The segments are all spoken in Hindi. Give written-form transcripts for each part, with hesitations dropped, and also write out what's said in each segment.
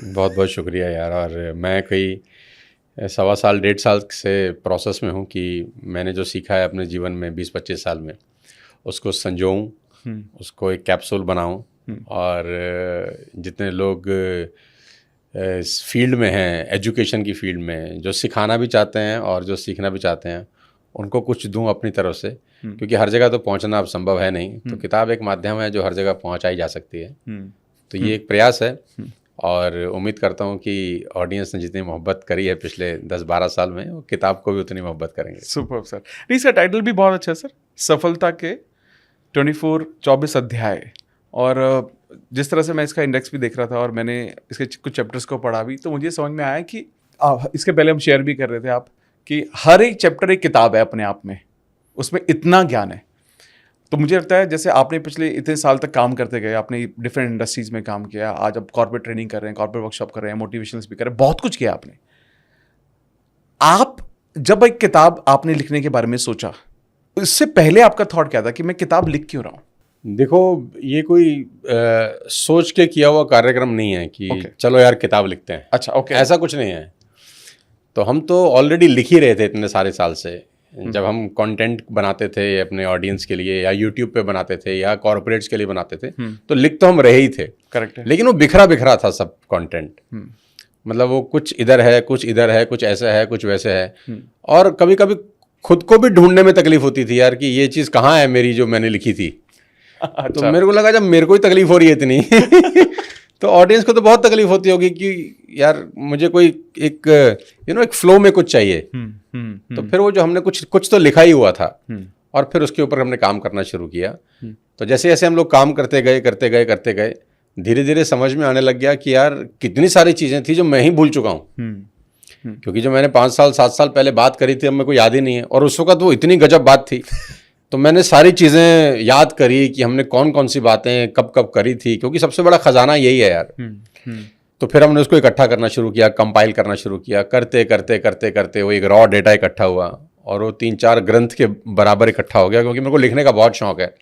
बहुत बहुत शुक्रिया यार। और मैं कई सवा साल 1.5 साल से प्रोसेस में हूँ कि मैंने जो सीखा है अपने जीवन में 20-25 साल में, उसको संजोऊँ, उसको एक कैप्सूल बनाऊँ। और जितने लोग इस फील्ड में हैं, एजुकेशन की फील्ड में, जो सिखाना भी चाहते हैं और जो सीखना भी चाहते हैं, उनको कुछ दूं अपनी तरफ से, क्योंकि हर जगह तो पहुंचना अब संभव है नहीं। तो किताब एक माध्यम है जो हर जगह पहुंचाई जा सकती है। तो ये एक प्रयास है और उम्मीद करता हूँ कि ऑडियंस ने जितनी मोहब्बत करी है पिछले 10-12 साल में, वो किताब को भी उतनी मोहब्बत करेंगे। Super sir. नहीं, इसका टाइटल भी बहुत अच्छा है सर, सफलता के 24 अध्याय। और जिस तरह से मैं इसका इंडेक्स भी देख रहा था और मैंने इसके कुछ चैप्टर्स को पढ़ा भी, तो मुझे समझ में आया कि इसके पहले हम शेयर भी कर रहे थे आप कि हर एक चैप्टर एक किताब है अपने आप में, उसमें इतना ज्ञान है। तो मुझे लगता है जैसे आपने पिछले इतने साल तक काम करते गए, आपने डिफरेंट इंडस्ट्रीज में काम किया, आज आप कॉर्पोरेट ट्रेनिंग कर रहे हैं, कॉर्पोरेट वर्कशॉप कर रहे हैं, मोटिवेशनल स्पीकर है, बहुत कुछ किया आपने। आप जब एक किताब आपने लिखने के बारे में सोचा, इससे पहले आपका थॉट क्या था कि मैं किताब लिख क्यों रहा हूँ? देखो, ये कोई सोच के किया हुआ कार्यक्रम नहीं है कि चलो यार किताब लिखते हैं। अच्छा, ओके। ऐसा कुछ नहीं है। तो हम तो ऑलरेडी लिख ही रहे थे इतने सारे साल से। जब हम कंटेंट बनाते थे अपने ऑडियंस के लिए, या यूट्यूब पे बनाते थे, या कॉर्पोरेट्स के लिए बनाते थे, तो लिख तो हम रहे ही थे। करेक्ट है। लेकिन वो बिखरा बिखरा था सब कंटेंट। मतलब वो कुछ इधर है, कुछ इधर है, कुछ ऐसा है, कुछ वैसे है। और कभी कभी खुद को भी ढूंढने में तकलीफ होती थी यार, कि ये चीज़ कहाँ है मेरी जो मैंने लिखी थी। अच्छा। तो मेरे को लगा जब मेरे को ही तकलीफ हो रही है इतनी तो ऑडियंस को तो बहुत तकलीफ होती होगी कि यार मुझे कोई एक एक फ्लो में कुछ चाहिए। तो फिर वो जो हमने कुछ तो लिखा ही हुआ था, और फिर उसके ऊपर हमने काम करना शुरू किया। तो जैसे जैसे हम लोग काम करते गए, धीरे धीरे समझ में आने लग गया कि यार कितनी सारी चीज़ें थी जो मैं ही भूल चुका हूँ। क्योंकि जो मैंने 5 साल 7 साल पहले बात करी थी, अब मेरे को याद ही नहीं है। और उस वक्त वो इतनी गजब बात थी, तो मैंने सारी चीज़ें याद करी कि हमने कौन कौन सी बातें कब कब करी थी, क्योंकि सबसे बड़ा खजाना यही है यार। तो फिर हमने उसको इकट्ठा करना शुरू किया, कंपाइल करना शुरू किया। करते करते वो एक रॉ डेटा इकट्ठा हुआ, और वो 3-4 ग्रंथ के बराबर इकट्ठा हो गया। क्योंकि मेरे को लिखने का बहुत शौक है।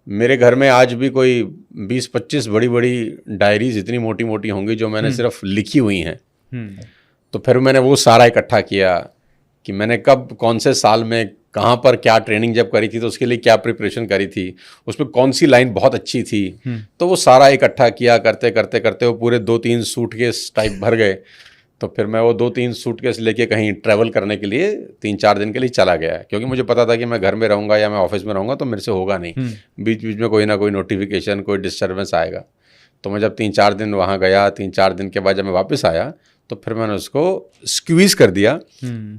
मेरे घर में आज भी कोई 20-25 बड़ी बड़ी डायरीज इतनी मोटी मोटी होंगी जो मैंने सिर्फ लिखी हुई हैं। तो फिर मैंने वो सारा इकट्ठा किया कि मैंने कब, कौन से साल में, कहाँ पर क्या ट्रेनिंग जब करी थी, तो उसके लिए क्या प्रिपरेशन करी थी, उसमें कौन सी लाइन बहुत अच्छी थी। तो वो सारा इकट्ठा किया। करते करते करते वो पूरे 2-3 सूटकेस टाइप भर गए। तो फिर मैं वो 2-3 सूटकेस लेके कहीं ट्रैवल करने के लिए 3-4 दिन के लिए चला गया, क्योंकि मुझे पता था कि मैं घर में रहूँगा या मैं ऑफिस में रहूँगा तो मेरे से होगा नहीं। बीच बीच में कोई ना कोई नोटिफिकेशन, कोई डिस्टर्बेंस आएगा। तो मैं जब 3-4 दिन वहाँ गया, 3-4 दिन के बाद जब मैं वापस आया, तो फिर मैंने उसको स्क्वीज़ कर दिया,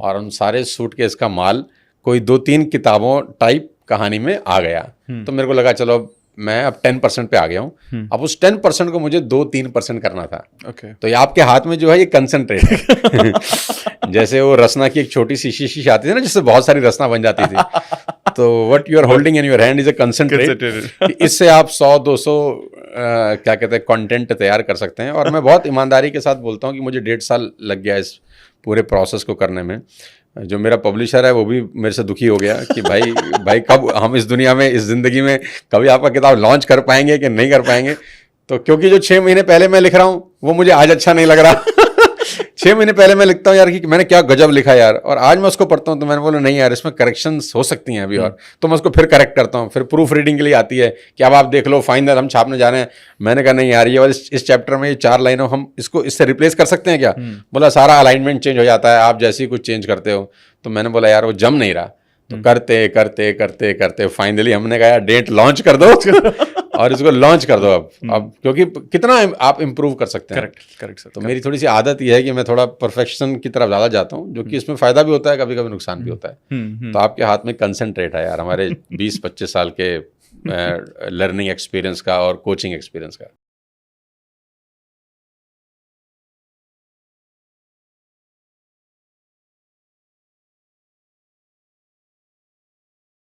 और उन सारे सूटकेस का माल कोई 2-3 किताबों टाइप कहानी में आ गया। तो मेरे को लगा चलो मैं अब 10% पे आ गया हूँ। अब उस 10% को मुझे 2-3% करना था। तो ये आपके हाथ में जो है ये कंसंट्रेट है जैसे वो रसना की एक छोटी सी शीशी आती थी ना, जिससे बहुत सारी रसना बन जाती थी। तो what you are holding in your hand is a concentrate. इससे आप 100-200 क्या कहते हैं कंटेंट तैयार कर सकते हैं। और मैं बहुत ईमानदारी के साथ बोलता हूँ कि मुझे 1.5 साल लग गया इस पूरे प्रोसेस को करने में। जो मेरा पब्लिशर है वो भी मेरे से दुखी हो गया कि भाई कब हम इस दुनिया में, इस ज़िंदगी में कभी आपका किताब लॉन्च कर पाएंगे कि नहीं कर पाएंगे। तो क्योंकि जो 6 महीने पहले मैं लिख रहा हूँ वो मुझे आज अच्छा नहीं लग रहा 6 महीने पहले मैं लिखता हूँ यार कि मैंने क्या गजब लिखा यार, और आज मैं उसको पढ़ता हूँ तो मैंने बोला नहीं यार इसमें करेक्शंस हो सकती हैं अभी, और तो मैं उसको फिर करेक्ट करता हूँ। फिर प्रूफ रीडिंग के लिए आती है कि अब आप देख लो, फाइनल हम छापने जा रहे हैं। मैंने कहा नहीं यार, ये वाले इस चैप्टर में ये 4 लाइनों हम इसको इससे रिप्लेस कर सकते हैं क्या? बोला सारा अलाइनमेंट चेंज हो जाता है आप जैसे ही कुछ चेंज करते हो। तो मैंने बोला यार वो जम नहीं रहा। तो करते करते करते करते फाइनली हमने कहा यार डेट लॉन्च कर दो और इसको लॉन्च कर दो अब क्योंकि कितना आप इम्प्रूव कर सकते हैं। Correct sir. तो मेरी थोड़ी सी आदत ये है कि मैं थोड़ा परफेक्शन की तरफ ज़्यादा जाता हूँ, जो कि इसमें फ़ायदा भी होता है, कभी कभी नुकसान भी होता है। तो आपके हाथ में कंसंट्रेट है यार, हमारे 20-25 साल के लर्निंग एक्सपीरियंस का और कोचिंग एक्सपीरियंस का।